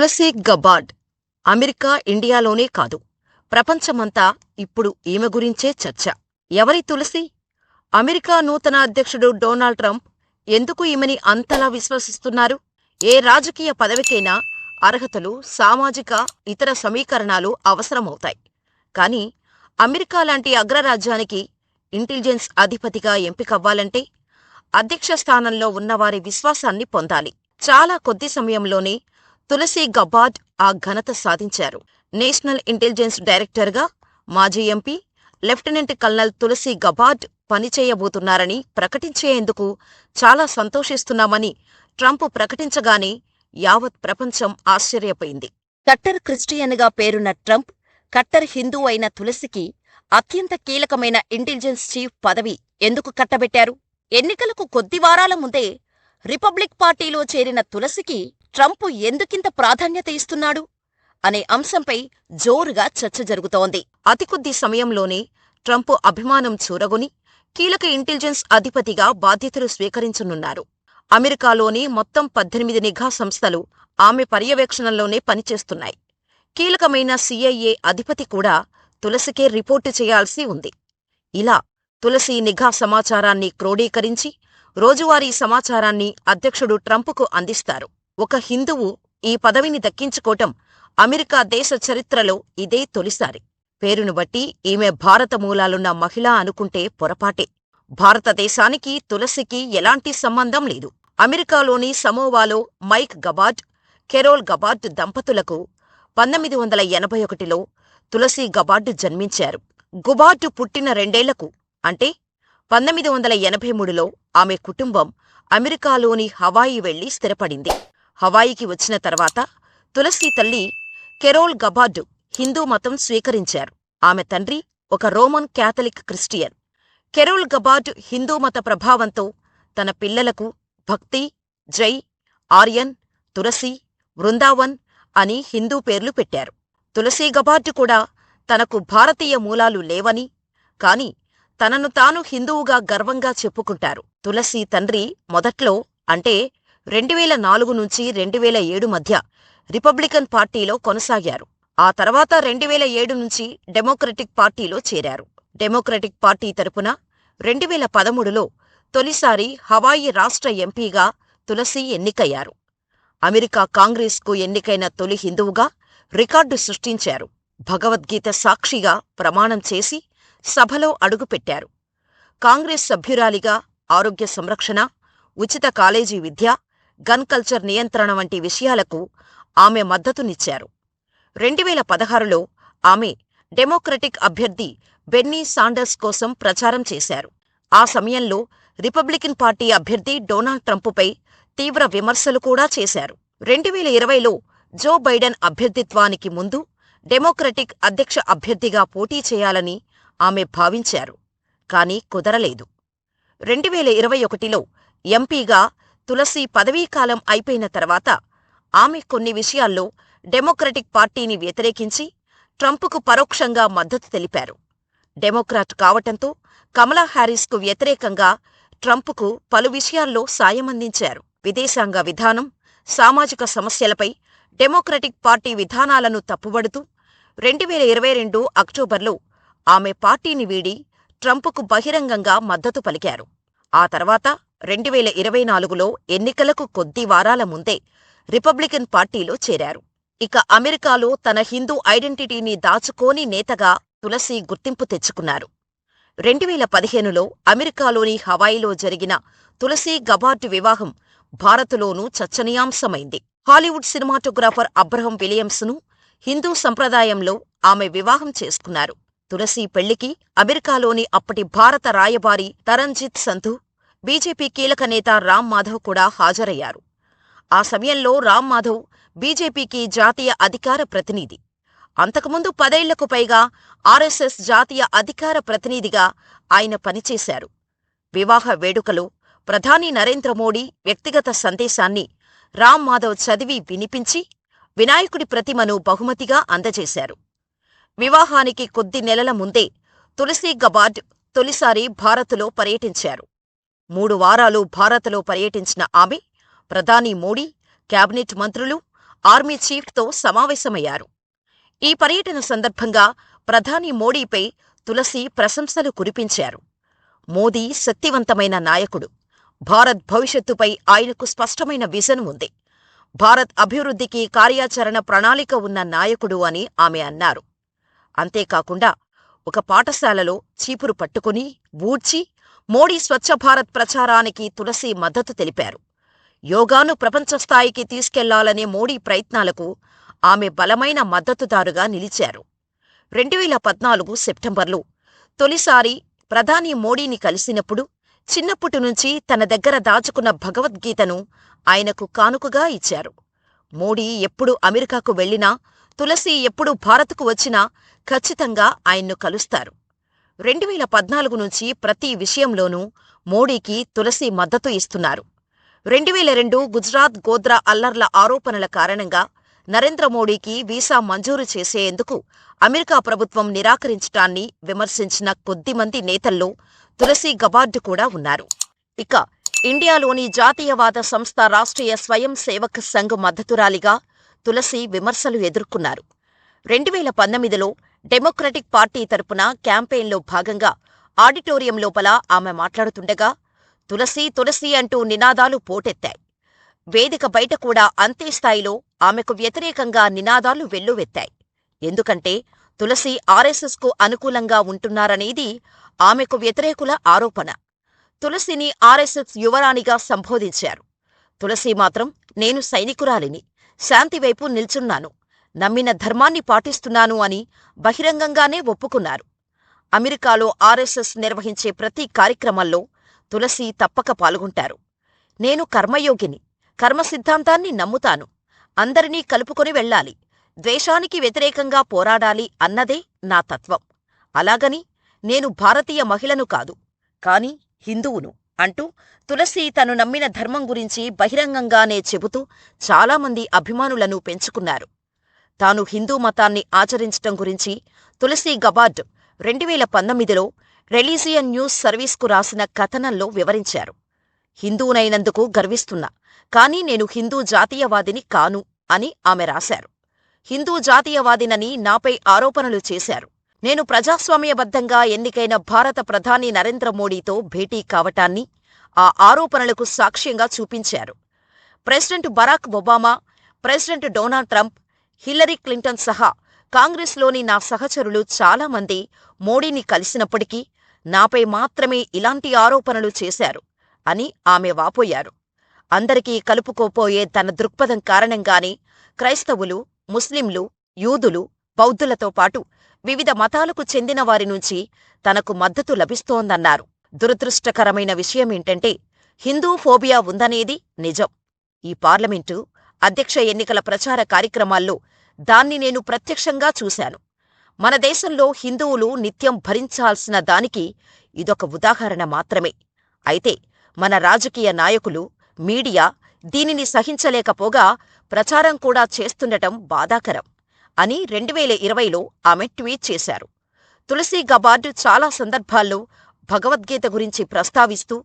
Tulsi Gabbard America, ఇండియాలోనే కాదు, ప్రపంచమంతా ఇప్పుడు ఈమె గురించే చర్చ. ఎవరి తులసి? అమెరికా నూతన అధ్యక్షుడు డొనాల్డ్ ట్రంప్ ఎందుకు ఈమెని అంతలా విశ్వసిస్తున్నారు? ఏ రాజకీయ పదవికైనా అర్హతలు, సామాజిక, ఇతర సమీకరణాలు అవసరమవుతాయి. కాని అమెరికా లాంటి అగ్రరాజ్యానికి ఇంటెలిజెన్స్ అధిపతిగా ఎంపికవ్వాలంటే అధ్యక్ష స్థానంలో ఉన్నవారి విశ్వాసాన్ని పొందాలి. చాలా కొద్ది సమయంలోనే తులసి గబార్డ్ ఆ ఘనత సాధించారు. నేషనల్ ఇంటెలిజెన్స్ డైరెక్టర్గా మాజీ MP lieutenant colonel Tulsi Gabbard పనిచేయబోతున్నారని ప్రకటించేందుకు చాలా సంతోషిస్తున్నామని ట్రంప్ ప్రకటించగానే యావత్ ప్రపంచం ఆశ్చర్యపోయింది. కట్టర్ క్రిస్టియన్గా పేరున్న ట్రంప్ కట్టర్ హిందూ అయిన తులసికి అత్యంత కీలకమైన ఇంటెలిజెన్స్ చీఫ్ పదవి ఎందుకు కట్టబెట్టారు? ఎన్నికలకు కొద్ది వారాల ముందే రిపబ్లిక్ పార్టీలో చేరిన తులసికి ట్రంప్ ఎందుకింత ప్రాధాన్యత ఇస్తున్నాడు అనే అంశంపై జోరుగా చర్చ జరుగుతోంది. అతి కొద్ది సమయంలోనే ట్రంప్ అభిమానం చూరగొని కీలక ఇంటెలిజెన్స్ అధిపతిగా బాధ్యతలు స్వీకరించనున్నారు. అమెరికాలోని మొత్తం 18 నిఘా సంస్థలు ఆమె పర్యవేక్షణలోనే పనిచేస్తున్నాయి. కీలకమైన CIA అధిపతి కూడా తులసికే రిపోర్టు చేయాల్సి ఉంది. ఇలా తులసి నిఘా సమాచారాన్ని క్రోడీకరించి రోజువారీ సమాచారాన్ని అధ్యక్షుడు ట్రంప్కు అందిస్తారు. ఒక హిందువు ఈ పదవిని దక్కించుకోవటం అమెరికా దేశ చరిత్రలో ఇదే తొలిసారి. పేరును బట్టి ఈమె భారత మూలాలున్న మహిళ అనుకుంటే పొరపాటే. భారతదేశానికి తులసికి ఎలాంటి సంబంధం లేదు. అమెరికాలోని సమోవాలో మైక్ గబార్డ్, కెరోల్ గబార్డ్ దంపతులకు 1981లో తులసి గబార్డ్ జన్మించారు. గబార్డ్ పుట్టిన 2 ఏళ్లకు అంటే 1983లో ఆమె కుటుంబం అమెరికాలోని హవాయి వెళ్లి స్థిరపడింది. హవాయికి వచ్చిన తర్వాత తులసి తల్లి కెరోల్ గబార్డ్ హిందూ మతం స్వీకరించారు. ఆమె తండ్రి ఒక Roman Catholic Christian. Carol Gabbard Hindu మత ప్రభావంతో తన పిల్లలకు భక్తి, జై, ఆర్యన్, తులసి, బృందావన్ అని హిందూ పేర్లు పెట్టారు. తులసి గబార్డ్ కూడా తనకు భారతీయ మూలాలు లేవని, కాని తనను తాను హిందువుగా గర్వంగా చెప్పుకుంటారు. తులసి తండ్రి మొదట్లో అంటే 2004 నుంచి 2007 మధ్య రిపబ్లికన్ పార్టీలో కొనసాగారు. ఆ తర్వాత 2007 నుంచి డెమోక్రటిక్ పార్టీలో చేరారు. డెమోక్రటిక్ పార్టీ తరపున 2013లో తొలిసారి హవాయి రాష్ట్ర ఎంపీగా తులసి ఎన్నికయ్యారు. అమెరికా కాంగ్రెస్కు ఎన్నికైన తొలి హిందువుగా రికార్డు సృష్టించారు. భగవద్గీత సాక్షిగా ప్రమాణం చేసి సభలో అడుగుపెట్టారు. కాంగ్రెస్ సభ్యురాలిగా ఆరోగ్య సంరక్షణ, ఉచిత కాలేజీ విద్య, గన్ కల్చర్ నియంత్రణ వంటి విషయాలకు ఆమె మద్దతునిచ్చారు. 2016లో ఆమె డెమోక్రటిక్ అభ్యర్థి బెన్నీ సాండర్స్ కోసం ప్రచారం చేశారు. ఆ సమయంలో రిపబ్లికన్ పార్టీ అభ్యర్థి డొనాల్డ్ ట్రంప్పై తీవ్ర విమర్శలు కూడా చేశారు. 2020లో జో బైడెన్ అభ్యర్థిత్వానికి ముందు డెమోక్రటిక్ అధ్యక్ష అభ్యర్థిగా పోటీ చేయాలని ఆమె భావించారు. కాని కుదరలేదు. 2021లో ఎంపీగా తులసి పదవీకాలం అయిపోయిన తర్వాత ఆమె కొన్ని విషయాల్లో డెమోక్రటిక్ పార్టీని వ్యతిరేకించి ట్రంప్కు పరోక్షంగా మద్దతు తెలిపారు. డెమోక్రాట్ కావటంతో కమలా హ్యారిస్కు వ్యతిరేకంగా ట్రంప్కు పలు విషయాల్లో సాయమందించారు. విదేశాంగ విధానం, సామాజిక సమస్యలపై డెమోక్రటిక్ పార్టీ విధానాలను తప్పుబడుతూ 2022 అక్టోబర్లో ఆమె పార్టీని వీడి ట్రంప్కు బహిరంగంగా మద్దతు పలికారు. ఆ తర్వాత 2024లో ఎన్నికలకు కొద్ది వారాల ముందే రిపబ్లికన్ పార్టీలో చేరారు. ఇక అమెరికాలో తన హిందూ ఐడెంటిటీని దాచుకోని నేతగా తులసి గుర్తింపు తెచ్చుకున్నారు. 2015లో అమెరికాలోని హవాయిలో జరిగిన తులసి గబార్డ్ వివాహం భారత్లోనూ చర్చనీయాంశమైంది. హాలీవుడ్ సినిమాటోగ్రాఫర్ అబ్రహం విలియమ్స్ను హిందూ సంప్రదాయంలో ఆమె వివాహం చేసుకున్నారు. తులసి పెళ్లికి అమెరికాలోని అప్పటి భారత రాయబారి తరణ్జిత్ సంధు, బీజేపీ కీలక నేత రామ్ మాధవ్ కూడా హాజరయ్యారు. ఆ సమయంలో రామ్ మాధవ్ బీజేపీకి జాతీయ అధికార ప్రతినిధి. అంతకుముందు 10 ఏళ్లకు పైగా RSS జాతీయ అధికార ప్రతినిధిగా ఆయన పనిచేశారు. వివాహ వేడుకలో ప్రధాని నరేంద్ర మోడీ వ్యక్తిగత సందేశాన్ని రామ్ మాధవ్ చదివి వినిపించి వినాయకుడి ప్రతిమను బహుమతిగా అందజేశారు. వివాహానికి కొద్ది నెలల ముందే తులసి గబార్డ్ తొలిసారి భారత్లో పర్యటించారు. 3 వారాలు భారత్లో పర్యటించిన ఆమె ప్రధాని మోడీ, కేబినెట్ మంత్రులు, ఆర్మీ చీఫ్తో సమావేశమయ్యారు. ఈ పర్యటన సందర్భంగా ప్రధాని మోడీపై తులసి ప్రశంసలు కురిపించారు. మోదీ శక్తివంతమైన నాయకుడు. భారత్ భవిష్యత్తుపై ఆయనకు స్పష్టమైన విజన్ ఉంది. భారత్ అభివృద్ధికి కార్యాచరణ ప్రణాళిక ఉన్న నాయకుడు అని ఆమె అన్నారు. అంతేకాకుండా ఒక పాఠశాలలో చీపురు పట్టుకుని ఊడ్చి మోడీ స్వచ్ఛ భారత్ ప్రచారానికి తులసి మద్దతు తెలిపారు. యోగాను ప్రపంచస్థాయికి తీసుకెళ్లాలనే మోడీ ప్రయత్నాలకు ఆమె బలమైన మద్దతుదారుగా నిలిచారు. 2014 సెప్టెంబర్లో తొలిసారి ప్రధాని మోడీని కలిసినప్పుడు చిన్నప్పటి నుంచి తన దగ్గర దాచుకున్న భగవద్గీతను ఆయనకు కానుకగా ఇచ్చారు. మోడీ ఎప్పుడు అమెరికాకు వెళ్లినా, తులసి ఎప్పుడు భారత్కు వచ్చినా ఖచ్చితంగా ఆయన్ను కలుస్తారు. 2014 నుంచి ప్రతి విషయంలోనూ మోడీకి తులసి మద్దతు ఇస్తున్నారు. 2002 గుజరాత్ గోద్రా అల్లర్ల ఆరోపణల కారణంగా నరేంద్ర మోడీకి వీసా మంజూరు చేసేందుకు అమెరికా ప్రభుత్వం నిరాకరించటాన్ని విమర్శించిన కొద్దిమంది నేతల్లో తులసి గబార్డ్ కూడా ఉన్నారు. ఇక ఇండియాలోని జాతీయవాద సంస్థ రాష్ట్రీయ స్వయం సేవక్ సంఘ్ మద్దతురాలిగా తులసి విమర్శలు ఎదుర్కొన్నారు. 2019లో డెమోక్రటిక్ పార్టీ తరపున క్యాంపెయిన్లో భాగంగా ఆడిటోరియం లోపల ఆమె మాట్లాడుతుండగా తులసి తులసి అంటూ నినాదాలు పోటెత్తాయి. వేదిక బయట కూడా అంతే స్థాయిలో ఆమెకు వ్యతిరేకంగా నినాదాలు వెల్లువెత్తాయి. ఎందుకంటే తులసి ఆర్ఎస్ఎస్కు అనుకూలంగా ఉంటున్నారనేది ఆమెకు వ్యతిరేకుల ఆరోపణ. తులసిని ఆర్ఎస్ఎస్ యువరాణిగా సంబోధించారు. తులసి మాత్రం నేను సైనికురాలిని, శాంతివైపు నిల్చున్నాను, నమ్మిన ధర్మాన్ని పాటిస్తున్నాను అని బహిరంగంగానే ఒప్పుకున్నారు. అమెరికాలో ఆర్ఎస్ఎస్ నిర్వహించే ప్రతి కార్యక్రమంలో తులసి తప్పక పాల్గొంటారు. నేను కర్మయోగిని, కర్మ సిద్ధాంతాన్ని నమ్ముతాను, అందరినీ కలుపుకొని వెళ్ళాలి, ద్వేషానికి వ్యతిరేకంగా పోరాడాలి అన్నదే నా తత్వం. అలాగని నేను భారతీయ మహిళను కాదు, కాని హిందువును అంటూ తులసి తను నమ్మిన ధర్మం గురించి బహిరంగంగానే చెబుతూ చాలామంది అభిమానులను పెంచుకున్నారు. తాను హిందూ మతాన్ని ఆచరించటం గురించి తులసి గబార్డ్ 2019లో రిలీజియన్ న్యూస్ సర్వీస్కు రాసిన కథనంలో వివరించారు. హిందువునైనందుకు గర్విస్తున్నా, కానీ నేను హిందూ జాతీయవాదిని కాను అని ఆమె రాశారు. హిందూ జాతీయవాదినని నాపై ఆరోపణలు చేశారు. నేను ప్రజాస్వామ్యబద్ధంగా ఎన్నికైన భారత ప్రధాని నరేంద్ర మోడీతో భేటీ కావటాన్ని ఆ ఆరోపణలకు సాక్ష్యంగా చూపించారు. President Barack Obama, president Donald Trump, Hillary Clinton సహా కాంగ్రెస్లోని నా సహచరులు చాలామంది మోడీని కలిసినప్పటికీ నాపై మాత్రమే ఇలాంటి ఆరోపణలు చేశారు అని ఆమె వాపోయారు. అందరికీ కలుపుకోపోయే తన దృక్పథం కారణంగానే క్రైస్తవులు, ముస్లింలు, యూదులు, బౌద్ధులతో పాటు వివిధ మతాలకు చెందిన వారి నుంచి తనకు మద్దతు లభిస్తోందన్నారు. దురదృష్టకరమైన విషయమేంటంటే హిందూ ఫోబియా ఉందనేది నిజం. ఈ పార్లమెంటు, అధ్యక్ష ఎన్నికల ప్రచార కార్యక్రమాల్లో దాన్ని నేను ప్రత్యక్షంగా చూశాను. మన దేశంలో హిందువులు నిత్యం భరించాల్సిన దానికి ఇదొక ఉదాహరణ మాత్రమే. అయితే మన రాజకీయ నాయకులు, మీడియా దీనిని సహించలేకపోగా ప్రచారం కూడా చేస్తుండటం బాధాకరం అని 2020లో ఆమె ట్వీట్ చేశారు. తులసి గబార్డ్ చాలా సందర్భాల్లో భగవద్గీత గురించి ప్రస్తావిస్తూ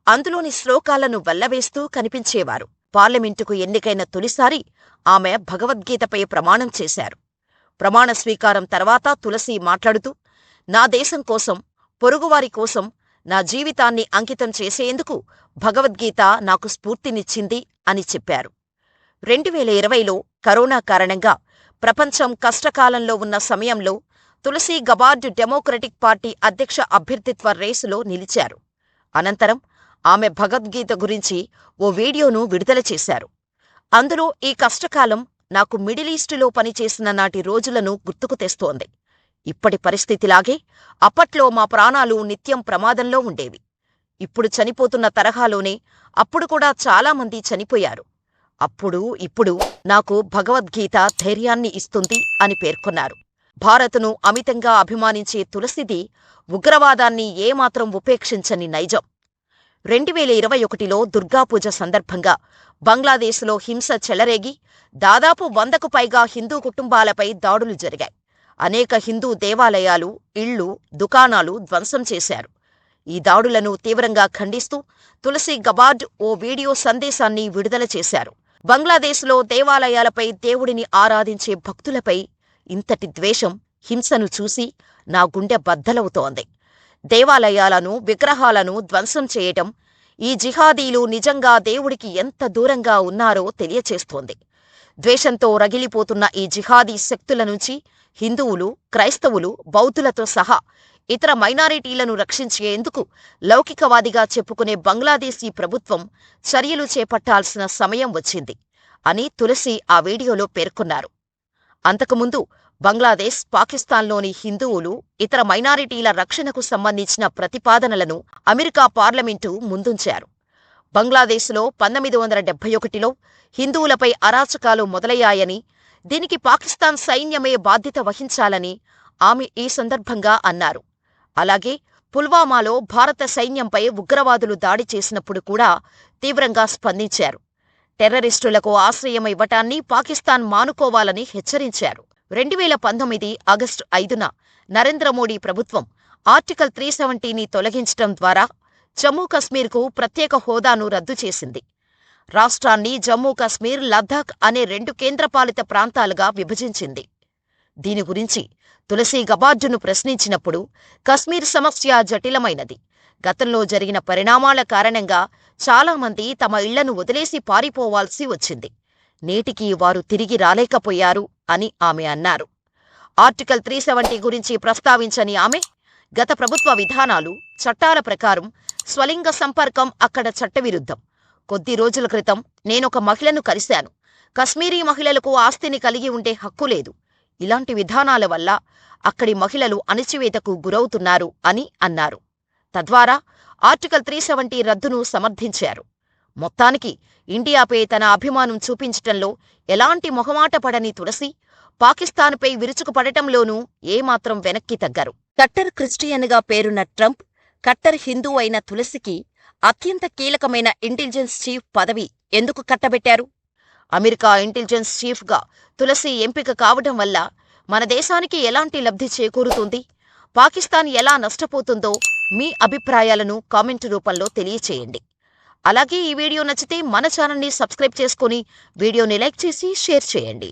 అందులోని శ్లోకాలను వెల్లవేస్తూ కనిపించేవారు. పార్లమెంటుకు ఎన్నికైన తొలిసారి ఆమె భగవద్గీతపై ప్రమాణం చేశారు. ప్రమాణ స్వీకారం తర్వాత తులసి మాట్లాడుతూ, నా దేశం కోసం, పొరుగువారి కోసం నా జీవితాన్ని అంకితం చేసేందుకు భగవద్గీత నాకు స్ఫూర్తినిచ్చింది అని చెప్పారు. 2020లో కరోనా కారణంగా ప్రపంచం కష్టకాలంలో ఉన్న సమయంలో తులసి గబార్డ్ డెమోక్రటిక్ పార్టీ అధ్యక్ష అభ్యర్థిత్వ రేసులో నిలిచారు. అనంతరం ఆమె భగవద్గీత గురించి ఓ వీడియోను విడుదల చేశారు. అందులో ఈ కష్టకాలం నాకు మిడిల్ ఈస్టులో పనిచేసిన నాటి రోజులను గుర్తుకు తెస్తోంది. ఇప్పటి పరిస్థితిలాగే అప్పట్లో మా ప్రాణాలు నిత్యం ప్రమాదంలో ఉండేవి. ఇప్పుడు చనిపోతున్న తరహాలోనే అప్పుడు కూడా చాలామంది చనిపోయారు. ఇప్పుడు నాకు భగవద్గీత ధైర్యాన్ని ఇస్తుంది అని పేర్కొన్నారు. భారత్ను అమితంగా అభిమానించే తులసిది ఉగ్రవాదాన్ని ఏమాత్రం ఉపేక్షించని నైజం. 2021లో దుర్గాపూజ సందర్భంగా బంగ్లాదేశ్లో హింస చెలరేగి దాదాపు 100కు పైగా హిందూ కుటుంబాలపై దాడులు జరిగాయి. అనేక హిందూ దేవాలయాలు, ఇళ్లు, దుకాణాలు ధ్వంసం చేశారు. ఈ దాడులను తీవ్రంగా ఖండిస్తూ తులసి గబార్డ్ ఓ వీడియో సందేశాన్ని విడుదల చేశారు. బంగ్లాదేశ్లో దేవాలయాలపై దేవుడిని ఆరాధించే భక్తులపై ఇంతటి ద్వేషం, హింసను చూసి నా గుండె బద్దలవుతోంది. దేవాలయాలను, విగ్రహాలను ధ్వంసం చేయటం ఈ జిహాదీలు నిజంగా దేవుడికి ఎంత దూరంగా ఉన్నారో తెలియచేస్తోంది. ద్వేషంతో రగిలిపోతున్న ఈ జిహాదీ శక్తుల నుంచి హిందువులు, క్రైస్తవులు, బౌద్ధులతో సహా ఇతర మైనారిటీలను రక్షించేందుకు లౌకికవాదిగా చెప్పుకునే బంగ్లాదేశీ ప్రభుత్వం చర్యలు చేపట్టాల్సిన సమయం వచ్చింది అని తులసి ఆ వీడియోలో పేర్కొన్నారు. అంతకుముందు బంగ్లాదేశ్, పాకిస్తాన్లోని హిందువులు, ఇతర మైనారిటీల రక్షణకు సంబంధించిన ప్రతిపాదనలను అమెరికా పార్లమెంటు ముందుంచారు. బంగ్లాదేశ్లో 1971లో హిందువులపై అరాచకాలు మొదలయ్యాయని, దీనికి పాకిస్తాన్ సైన్యమే బాధ్యత వహించాలని ఆమె ఈ సందర్భంగా అన్నారు. అలాగే పుల్వామాలో భారత సైన్యంపై ఉగ్రవాదులు దాడి చేసినప్పుడు కూడా తీవ్రంగా స్పందించారు. టెర్రరిస్టులకు ఆశ్రయం ఇవ్వటాన్ని పాకిస్తాన్ మానుకోవాలని హెచ్చరించారు. 2019 ఆగస్టు 5న నరేంద్ర మోడీ ప్రభుత్వం ఆర్టికల్ 370ని తొలగించడం ద్వారా జమ్మూ కశ్మీర్కు ప్రత్యేక హోదాను రద్దు చేసింది. రాష్ట్రాన్ని జమ్మూ కశ్మీర్, లద్దాఖ్ అనే 2 కేంద్రపాలిత ప్రాంతాలుగా విభజించింది. దీని గురించి తులసి గబార్డును ప్రశ్నించినప్పుడు కశ్మీర్ సమస్య జటిలమైనది. గతంలో జరిగిన పరిణామాల కారణంగా చాలామంది తమ ఇళ్లను వదిలేసి పారిపోవాల్సి వచ్చింది. నేటికీ వారు తిరిగి రాలేకపోయారు అని ఆమె అన్నారు. ఆర్టికల్ 370 గురించి ప్రస్తావించని ఆమె, గత ప్రభుత్వ విధానాలు, చట్టాల ప్రకారం స్వలింగ సంపర్కం అక్కడ చట్టవిరుద్ధం. కొద్ది రోజుల క్రితం నేనొక మహిళను కలిశాను. కశ్మీరీ మహిళలకు ఆస్తిని కలిగి ఉండే హక్కు లేదు. ఇలాంటి విధానాల వల్ల అక్కడి మహిళలు అణచివేతకు గురవుతున్నారు అని అన్నారు. తద్వారా ఆర్టికల్ 370 రద్దును సమర్థించారు. మొత్తానికి ఇండియాపై తన అభిమానం చూపించటంలో ఎలాంటి మొహమాట పడని తులసి పాకిస్తాన్పై విరుచుకుపడటంలోనూ ఏమాత్రం వెనక్కి తగ్గరు. కట్టర్ క్రిస్టియన్గా పేరున్న ట్రంప్, కట్టర్ హిందూ అయిన తులసికి అత్యంత కీలకమైన ఇంటెలిజెన్స్ చీఫ్ పదవి ఎందుకు కట్టబెట్టారు? అమెరికా ఇంటెలిజెన్స్ చీఫ్గా తులసి ఎంపిక కావడం వల్ల మన దేశానికి ఎలాంటి లబ్ధి చేకూరుతుంది? పాకిస్తాన్ ఎలా నష్టపోతుందో మీ అభిప్రాయాలను కామెంటు రూపంలో తెలియచేయండి. అలాగే ఈ వీడియో నచ్చితే మన ఛానల్ని సబ్స్క్రైబ్ చేసుకుని వీడియోని లైక్ చేసి షేర్ చేయండి.